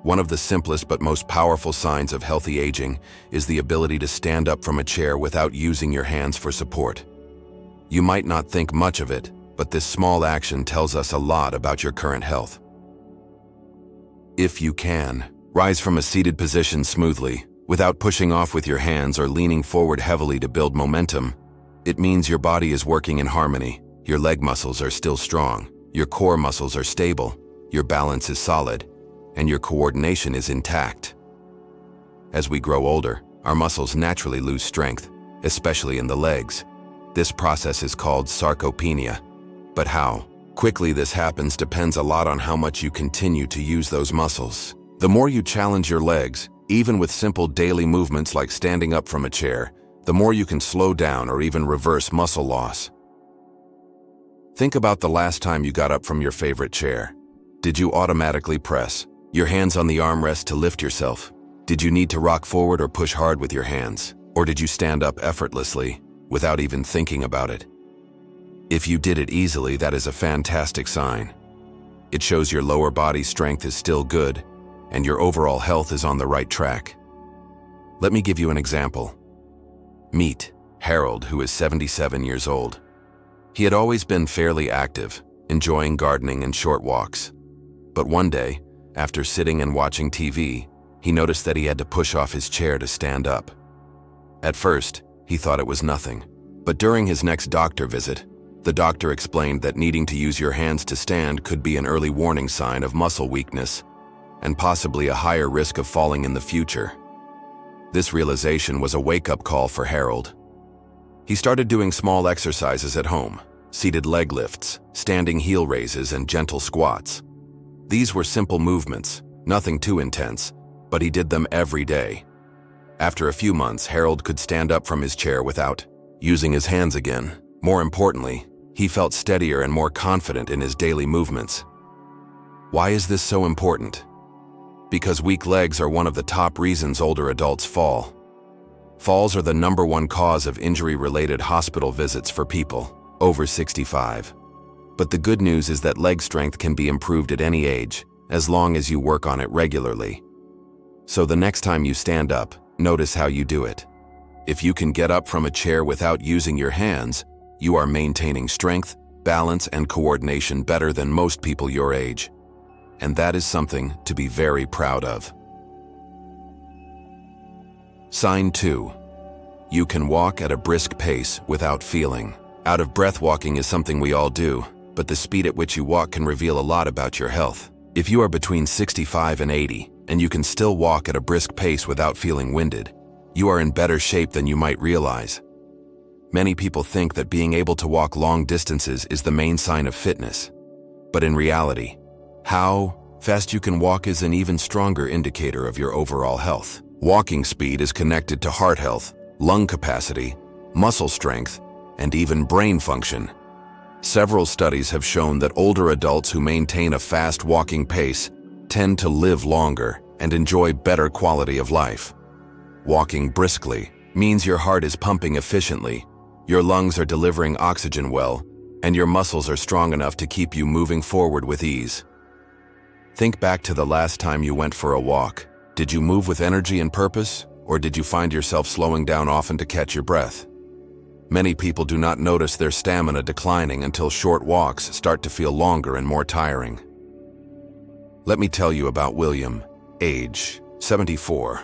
One of the simplest but most powerful signs of healthy aging is the ability to stand up from a chair without using your hands for support. You might not think much of it, but this small action tells us a lot about your current health. If you can, rise from a seated position smoothly, without pushing off with your hands or leaning forward heavily to build momentum. It means your body is working in harmony, your leg muscles are still strong, your core muscles are stable, your balance is solid, and your coordination is intact. As we grow older, our muscles naturally lose strength, especially in the legs. This process is called sarcopenia. But how quickly this happens depends a lot on how much you continue to use those muscles. The more you challenge your legs, even with simple daily movements like standing up from a chair, the more you can slow down or even reverse muscle loss. Think about the last time you got up from your favorite chair. Did you automatically press your hands on the armrest to lift yourself? Did you need to rock forward or push hard with your hands? Or did you stand up effortlessly, without even thinking about it? If you did it easily, that is a fantastic sign. It shows your lower body strength is still good, and your overall health is on the right track. Let me give you an example. Meet Harold, who is 77 years old. He had always been fairly active, enjoying gardening and short walks. But one day, after sitting and watching TV, he noticed that he had to push off his chair to stand up. At first, he thought it was nothing, but during his next doctor visit, the doctor explained that needing to use your hands to stand could be an early warning sign of muscle weakness and possibly a higher risk of falling in the future. This realization was a wake-up call for Harold. He started doing small exercises at home, seated leg lifts, standing heel raises, and gentle squats. These were simple movements, nothing too intense, but he did them every day. After a few months, Harold could stand up from his chair without using his hands again. More importantly, he felt steadier and more confident in his daily movements. Why is this so important? Because weak legs are one of the top reasons older adults fall. Falls are the #1 cause of injury-related hospital visits for people over 65. But the good news is that leg strength can be improved at any age, as long as you work on it regularly. So the next time you stand up, notice how you do it. If you can get up from a chair without using your hands, you are maintaining strength, balance, and coordination better than most people your age. And that is something to be very proud of. Sign 2. You can walk at a brisk pace without feeling. Out-of-breath walking is something we all do, but the speed at which you walk can reveal a lot about your health. If you are between 65 and 80, and you can still walk at a brisk pace without feeling winded, you are in better shape than you might realize. Many people think that being able to walk long distances is the main sign of fitness. But in reality, how fast you can walk is an even stronger indicator of your overall health. Walking speed is connected to heart health, lung capacity, muscle strength, and even brain function. Several studies have shown that older adults who maintain a fast walking pace tend to live longer and enjoy better quality of life. Walking briskly means your heart is pumping efficiently, your lungs are delivering oxygen well, and your muscles are strong enough to keep you moving forward with ease. Think back to the last time you went for a walk. Did you move with energy and purpose, or did you find yourself slowing down often to catch your breath? Many people do not notice their stamina declining until short walks start to feel longer and more tiring. Let me tell you about William, age 74.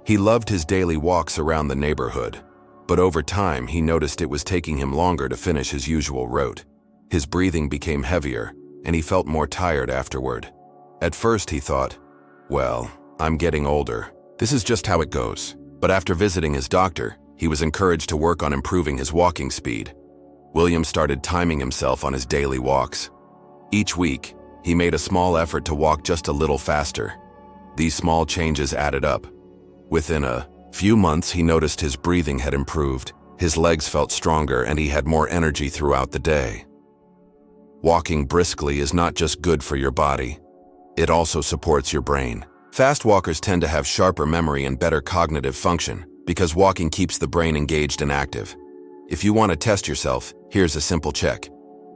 He loved his daily walks around the neighborhood, but over time he noticed it was taking him longer to finish his usual route. His breathing became heavier, and he felt more tired afterward. At first he thought, well, I'm getting older. This is just how it goes. But after visiting his doctor, he was encouraged to work on improving his walking speed. William started timing himself on his daily walks. Each week, he made a small effort to walk just a little faster. These small changes added up. Within a few months, he noticed his breathing had improved, his legs felt stronger, and he had more energy throughout the day. Walking briskly is not just good for your body. It also supports your brain. Fast walkers tend to have sharper memory and better cognitive function because walking keeps the brain engaged and active. If you want to test yourself, here's a simple check.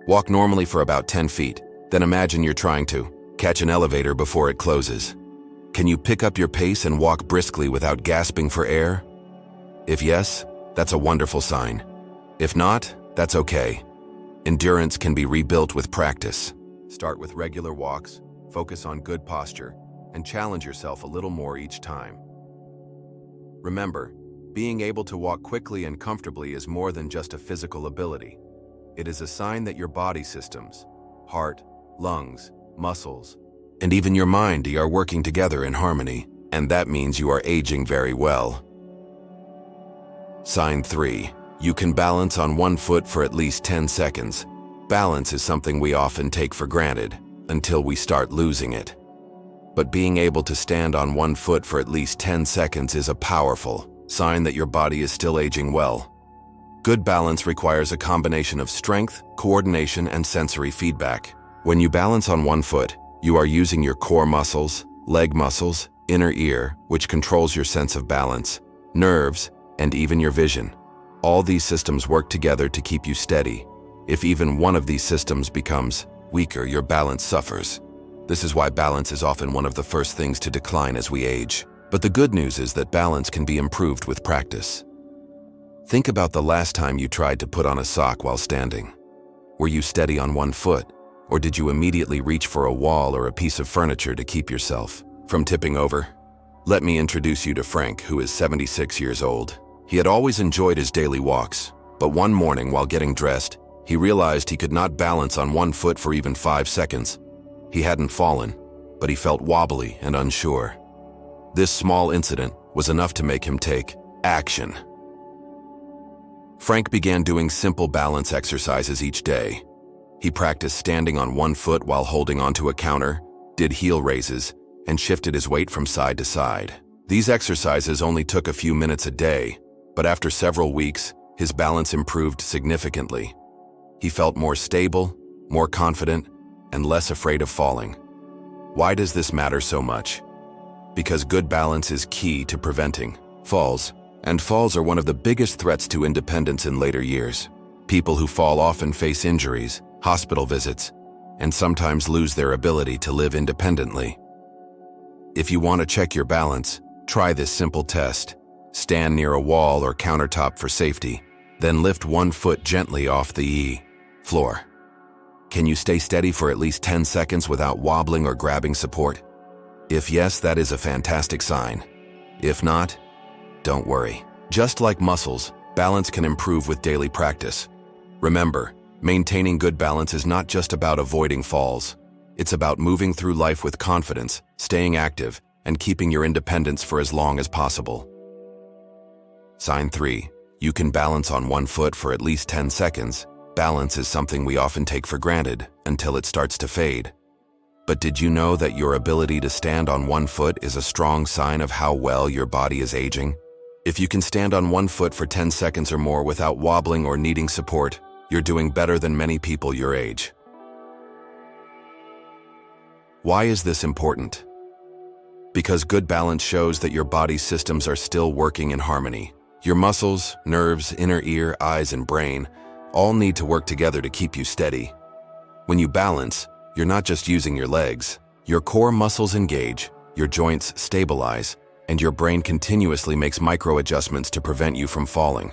Walk normally for about 10 feet, then imagine you're trying to catch an elevator before it closes. Can you pick up your pace and walk briskly without gasping for air? If yes, that's a wonderful sign. If not, that's okay. Endurance can be rebuilt with practice. Start with regular walks, focus on good posture, and challenge yourself a little more each time. Remember, being able to walk quickly and comfortably is more than just a physical ability. It is a sign that your body systems, heart, lungs, muscles, and even your mind are working together in harmony, and that means you are aging very well. Sign 3. You can balance on one foot for at least 10 seconds. Balance is something we often take for granted until we start losing it. But being able to stand on one foot for at least 10 seconds is a powerful sign that your body is still aging well. Good balance requires a combination of strength, coordination, and sensory feedback. When you balance on one foot, you are using your core muscles, leg muscles, inner ear, which controls your sense of balance, nerves, and even your vision. All these systems work together to keep you steady. If even one of these systems becomes weaker, your balance suffers. This is why balance is often one of the first things to decline as we age. But the good news is that balance can be improved with practice. Think about the last time you tried to put on a sock while standing. Were you steady on one foot, or did you immediately reach for a wall or a piece of furniture to keep yourself from tipping over? Let me introduce you to Frank, who is 76 years old. He had always enjoyed his daily walks, but one morning while getting dressed, he realized he could not balance on one foot for even 5 seconds. He hadn't fallen, but he felt wobbly and unsure. This small incident was enough to make him take action. Frank began doing simple balance exercises each day. He practiced standing on one foot while holding onto a counter, did heel raises, and shifted his weight from side to side. These exercises only took a few minutes a day, but after several weeks, his balance improved significantly. He felt more stable, more confident, and less afraid of falling. Why does this matter so much? Because good balance is key to preventing falls, and falls are one of the biggest threats to independence in later years. People who fall often face injuries, hospital visits, and sometimes lose their ability to live independently. If you want to check your balance, try this simple test. Stand near a wall or countertop for safety, then lift one foot gently off the floor. Can you stay steady for at least 10 seconds without wobbling or grabbing support? If yes, that is a fantastic sign. If not, don't worry. Just like muscles, balance can improve with daily practice. Remember, maintaining good balance is not just about avoiding falls. It's about moving through life with confidence, staying active, and keeping your independence for as long as possible. Sign 3. You can balance on one foot for at least 10 seconds. Balance is something we often take for granted until it starts to fade. But did you know that your ability to stand on one foot is a strong sign of how well your body is aging? If you can stand on one foot for 10 seconds or more without wobbling or needing support, you're doing better than many people your age. Why is this important? Because good balance shows that your body's systems are still working in harmony. Your muscles, nerves, inner ear, eyes, and brain all need to work together to keep you steady. When you balance, you're not just using your legs. Your core muscles engage, your joints stabilize, and your brain continuously makes micro adjustments to prevent you from falling.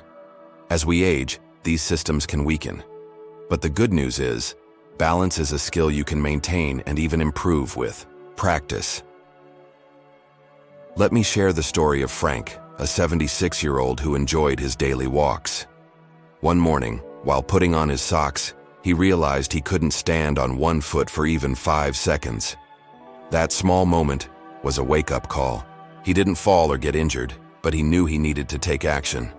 As we age, these systems can weaken. But the good news is, balance is a skill you can maintain and even improve with practice. Let me share the story of Frank, a 76-year-old who enjoyed his daily walks. One morning, while putting on his socks, he realized he couldn't stand on one foot for even 5 seconds. That small moment was a wake-up call. He didn't fall or get injured, but he knew he needed to take action.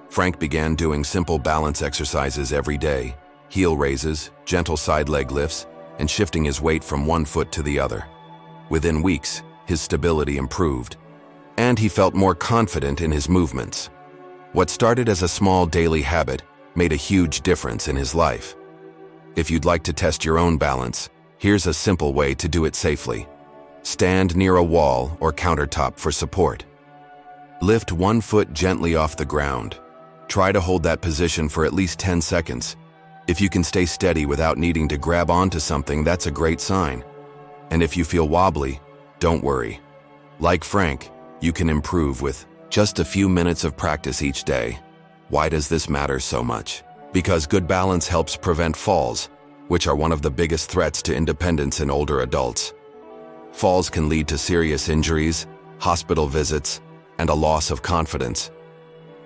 Frank began doing simple balance exercises every day, heel raises, gentle side leg lifts, and shifting his weight from one foot to the other. Within weeks, his stability improved, and he felt more confident in his movements. What started as a small daily habit made a huge difference in his life. If you'd like to test your own balance, here's a simple way to do it safely. Stand near a wall or countertop for support. Lift one foot gently off the ground. Try to hold that position for at least 10 seconds. If you can stay steady without needing to grab onto something, that's a great sign. And if you feel wobbly, don't worry. Like Frank, you can improve with just a few minutes of practice each day. Why does this matter so much? Because good balance helps prevent falls, which are one of the biggest threats to independence in older adults. Falls can lead to serious injuries, hospital visits, and a loss of confidence.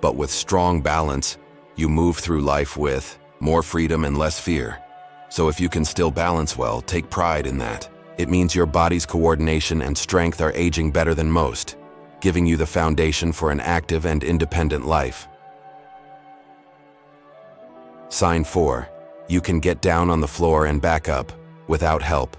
But with strong balance, you move through life with more freedom and less fear. So if you can still balance well, take pride in that. It means your body's coordination and strength are aging better than most, giving you the foundation for an active and independent life. Sign 4. You can get down on the floor and back up without help.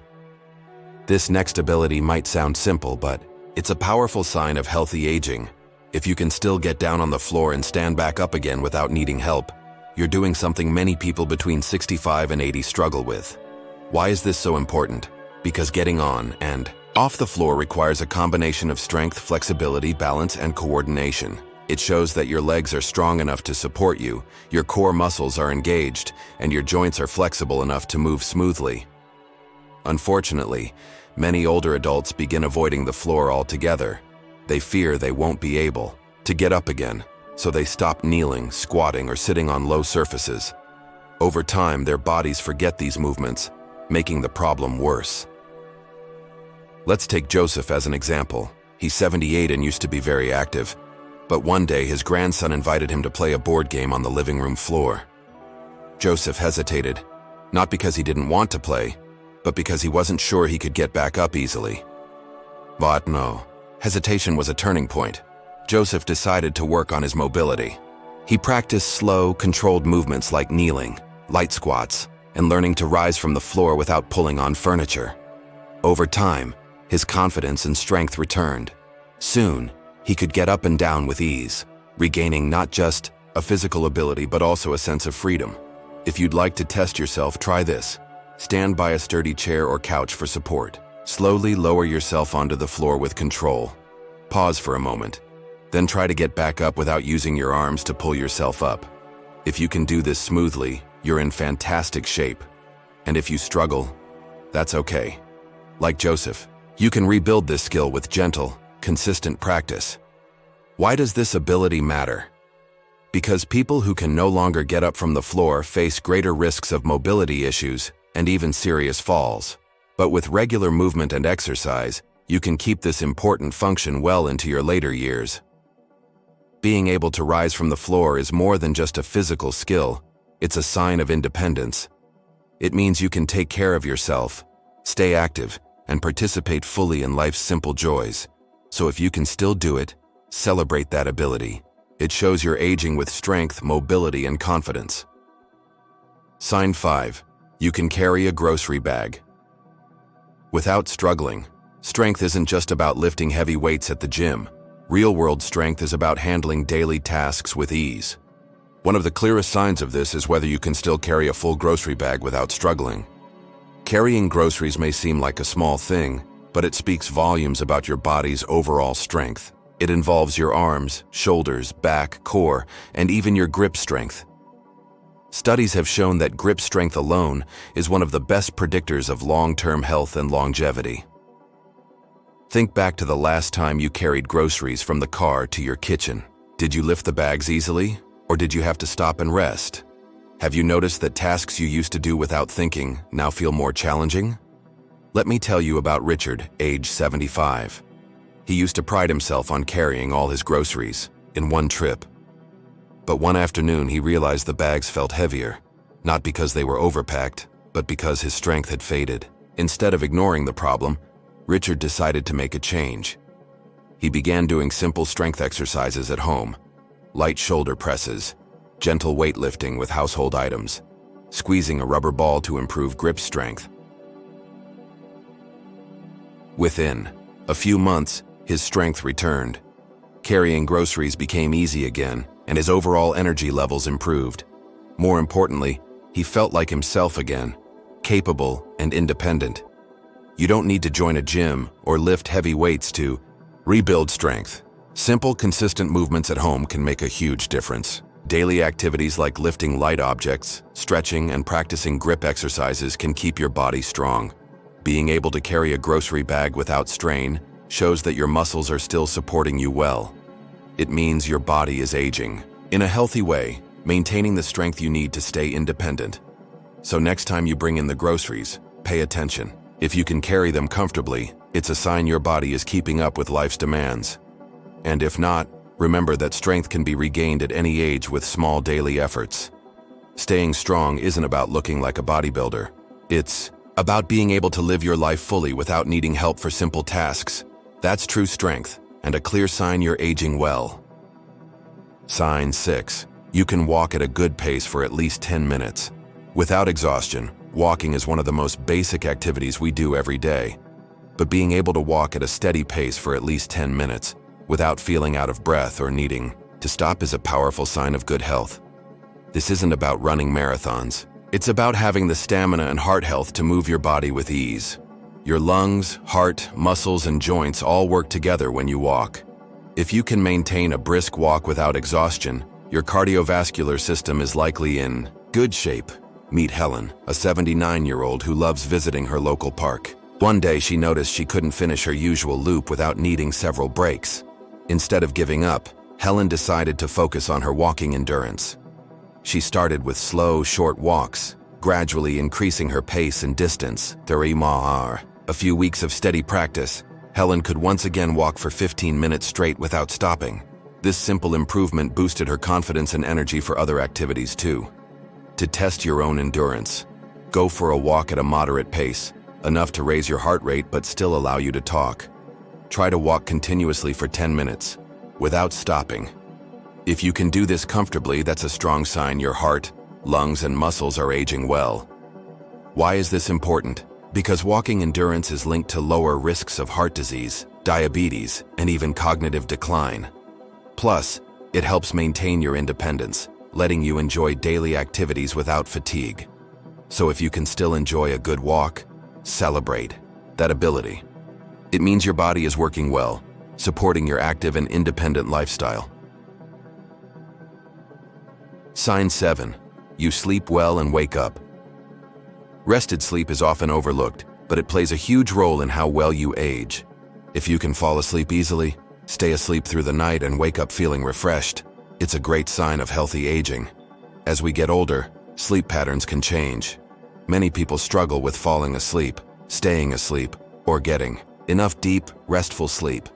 This next ability might sound simple, but it's a powerful sign of healthy aging. If you can still get down on the floor and stand back up again without needing help, you're doing something many people between 65 and 80 struggle with. Why is this so important? Because getting on and off the floor requires a combination of strength, flexibility, balance, and coordination. It shows that your legs are strong enough to support you, your core muscles are engaged, and your joints are flexible enough to move smoothly. Unfortunately, many older adults begin avoiding the floor altogether. They fear they won't be able to get up again, so they stop kneeling, squatting, or sitting on low surfaces. Over time, their bodies forget these movements, making the problem worse. Let's take Joseph as an example. He's 78 and used to be very active, but one day his grandson invited him to play a board game on the living room floor. Joseph hesitated, not because he didn't want to play, but because he wasn't sure he could get back up easily. But no, hesitation was a turning point. Joseph decided to work on his mobility. He practiced slow, controlled movements like kneeling, light squats, and learning to rise from the floor without pulling on furniture. Over time, his confidence and strength returned. Soon, he could get up and down with ease, regaining not just a physical ability but also a sense of freedom. If you'd like to test yourself, try this. Stand by a sturdy chair or couch for support. Slowly lower yourself onto the floor with control. Pause for a moment. Then try to get back up without using your arms to pull yourself up. If you can do this smoothly, you're in fantastic shape. And if you struggle, that's okay. Like Joseph, you can rebuild this skill with gentle, consistent practice. Why does this ability matter? Because people who can no longer get up from the floor face greater risks of mobility issues and even serious falls. But with regular movement and exercise, you can keep this important function well into your later years. Being able to rise from the floor is more than just a physical skill. It's a sign of independence. It means you can take care of yourself, stay active, and participate fully in life's simple joys. So if you can still do it, celebrate that ability. It shows you're aging with strength, mobility, and confidence. Sign 5. You can carry a grocery bag without struggling. Strength isn't just about lifting heavy weights at the gym. Real-world strength is about handling daily tasks with ease. One of the clearest signs of this is whether you can still carry a full grocery bag without struggling. Carrying groceries may seem like a small thing, but it speaks volumes about your body's overall strength. It involves your arms, shoulders, back, core, and even your grip strength. Studies have shown that grip strength alone is one of the best predictors of long-term health and longevity. Think back to the last time you carried groceries from the car to your kitchen. Did you lift the bags easily, or did you have to stop and rest? Have you noticed that tasks you used to do without thinking now feel more challenging? Let me tell you about Richard, age 75. He used to pride himself on carrying all his groceries in one trip. But one afternoon he realized the bags felt heavier, not because they were overpacked, but because his strength had faded. Instead of ignoring the problem, Richard decided to make a change. He began doing simple strength exercises at home, light shoulder presses, gentle weightlifting with household items, squeezing a rubber ball to improve grip strength. Within a few months, his strength returned. Carrying groceries became easy again, and his overall energy levels improved. More importantly, he felt like himself again, capable and independent. You don't need to join a gym or lift heavy weights to rebuild strength. Simple, consistent movements at home can make a huge difference. Daily activities like lifting light objects, stretching, and practicing grip exercises can keep your body strong. Being able to carry a grocery bag without strain shows that your muscles are still supporting you well. It means your body is aging in a healthy way, maintaining the strength you need to stay independent. So next time you bring in the groceries, pay attention. If you can carry them comfortably, it's a sign your body is keeping up with life's demands. And if not, remember that strength can be regained at any age with small daily efforts. Staying strong isn't about looking like a bodybuilder. It's about being able to live your life fully without needing help for simple tasks. That's true strength, and a clear sign you're aging well. Sign 6. You can walk at a good pace for at least 10 minutes. Without exhaustion, walking is one of the most basic activities we do every day. But being able to walk at a steady pace for at least 10 minutes, without feeling out of breath or needing to stop, is a powerful sign of good health. This isn't about running marathons. It's about having the stamina and heart health to move your body with ease. Your lungs, heart, muscles, and joints all work together when you walk. If you can maintain a brisk walk without exhaustion, your cardiovascular system is likely in good shape. Meet Helen, a 79-year-old who loves visiting her local park. One day she noticed she couldn't finish her usual loop without needing several breaks. Instead of giving up, Helen decided to focus on her walking endurance. She started with slow, short walks, gradually increasing her pace and distance. A few weeks of steady practice, Helen could once again walk for 15 minutes straight without stopping. This simple improvement boosted her confidence and energy for other activities too. To test your own endurance, go for a walk at a moderate pace, enough to raise your heart rate but still allow you to talk. Try to walk continuously for 10 minutes, without stopping. If you can do this comfortably, that's a strong sign your heart, lungs, and muscles are aging well. Why is this important? Because walking endurance is linked to lower risks of heart disease, diabetes, and even cognitive decline. Plus, it helps maintain your independence, letting you enjoy daily activities without fatigue. So if you can still enjoy a good walk, celebrate that ability. It means your body is working well, supporting your active and independent lifestyle. Sign 7. You sleep well and wake up. Rested sleep is often overlooked, but it plays a huge role in how well you age. If you can fall asleep easily, stay asleep through the night, and wake up feeling refreshed, it's a great sign of healthy aging. As we get older, sleep patterns can change. Many people struggle with falling asleep, staying asleep, or getting enough deep, restful sleep.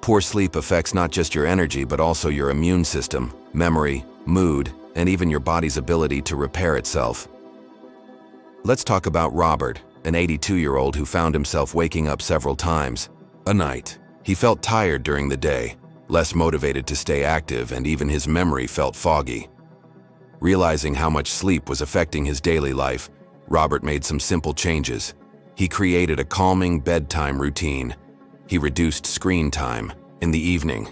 Poor sleep affects not just your energy but also your immune system, memory, mood, and even your body's ability to repair itself. Let's talk about Robert, an 82-year-old who found himself waking up several times a night. He felt tired during the day, less motivated to stay active, and even his memory felt foggy. Realizing how much sleep was affecting his daily life, Robert made some simple changes. He created a calming bedtime routine. He reduced screen time in the evening.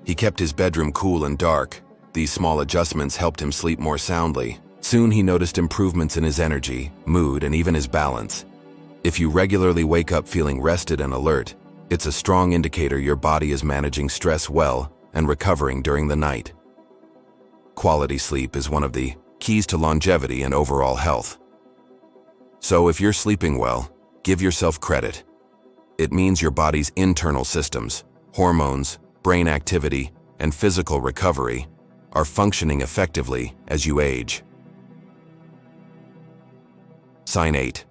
He kept his bedroom cool and dark. These small adjustments helped him sleep more soundly. Soon he noticed improvements in his energy, mood, and even his balance. If you regularly wake up feeling rested and alert, it's a strong indicator your body is managing stress well and recovering during the night. Quality sleep is one of the keys to longevity and overall health. So if you're sleeping well, give yourself credit. It means your body's internal systems, hormones, brain activity, and physical recovery are functioning effectively as you age. Sign 8.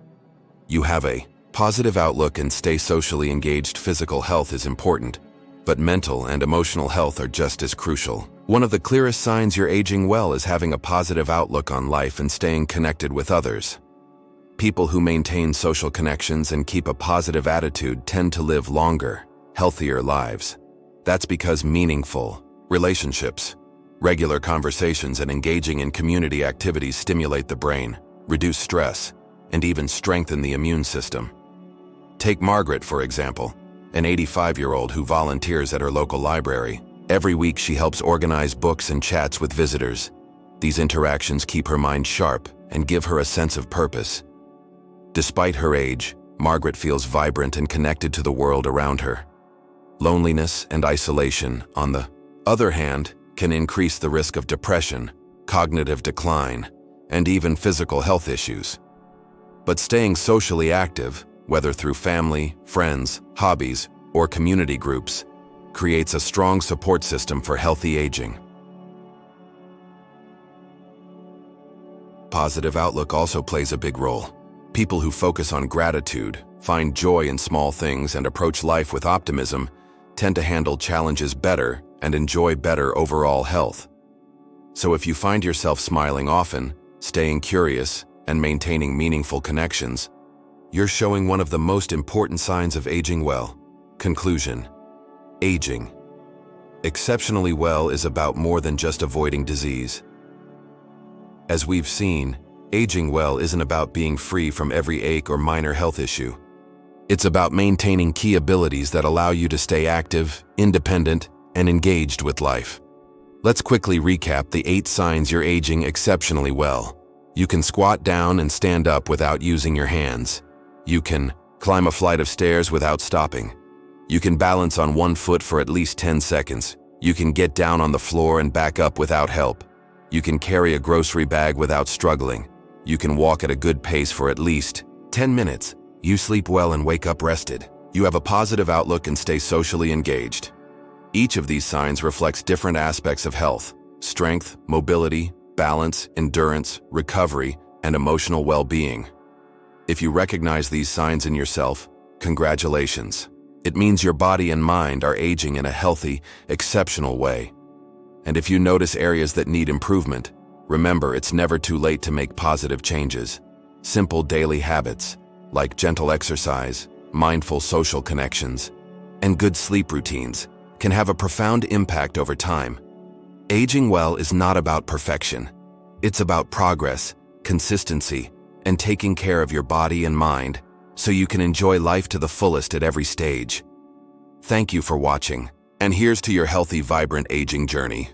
You have a positive outlook and stay socially engaged. Physical health is important, but mental and emotional health are just as crucial. One of the clearest signs you're aging well is having a positive outlook on life and staying connected with others. People who maintain social connections and keep a positive attitude tend to live longer, healthier lives. That's because meaningful relationships, regular conversations, and engaging in community activities stimulate the brain, reduce stress, and even strengthen the immune system. Take Margaret, for example, an 85-year-old who volunteers at her local library. Every week she helps organize books and chats with visitors. These interactions keep her mind sharp and give her a sense of purpose. Despite her age, Margaret feels vibrant and connected to the world around her. Loneliness and isolation, on the other hand, can increase the risk of depression, cognitive decline, and even physical health issues. But staying socially active, whether through family, friends, hobbies, or community groups creates a strong support system for healthy aging. Positive outlook also plays a big role. People who focus on gratitude, find joy in small things, and approach life with optimism tend to handle challenges better and enjoy better overall health. So if you find yourself smiling often, staying curious, and maintaining meaningful connections, you're showing one of the most important signs of aging well. Conclusion: aging exceptionally well is about more than just avoiding disease. As we've seen, aging well isn't about being free from every ache or minor health issue. It's about maintaining key abilities that allow you to stay active, independent, and engaged with life. Let's quickly recap the 8 signs you're aging exceptionally well. You can squat down and stand up without using your hands. You can climb a flight of stairs without stopping. You can balance on one foot for at least 10 seconds. You can get down on the floor and back up without help. You can carry a grocery bag without struggling. You can walk at a good pace for at least 10 minutes. You sleep well and wake up rested. You have a positive outlook and stay socially engaged. Each of these signs reflects different aspects of health: strength, mobility, balance, endurance, recovery, and emotional well-being. If you recognize these signs in yourself, congratulations. It means your body and mind are aging in a healthy, exceptional way. And if you notice areas that need improvement, remember it's never too late to make positive changes. Simple daily habits, like gentle exercise, mindful social connections, and good sleep routines, can have a profound impact over time. Aging well is not about perfection. It's about progress, consistency, and taking care of your body and mind so you can enjoy life to the fullest at every stage. Thank you for watching, and here's to your healthy, vibrant aging journey.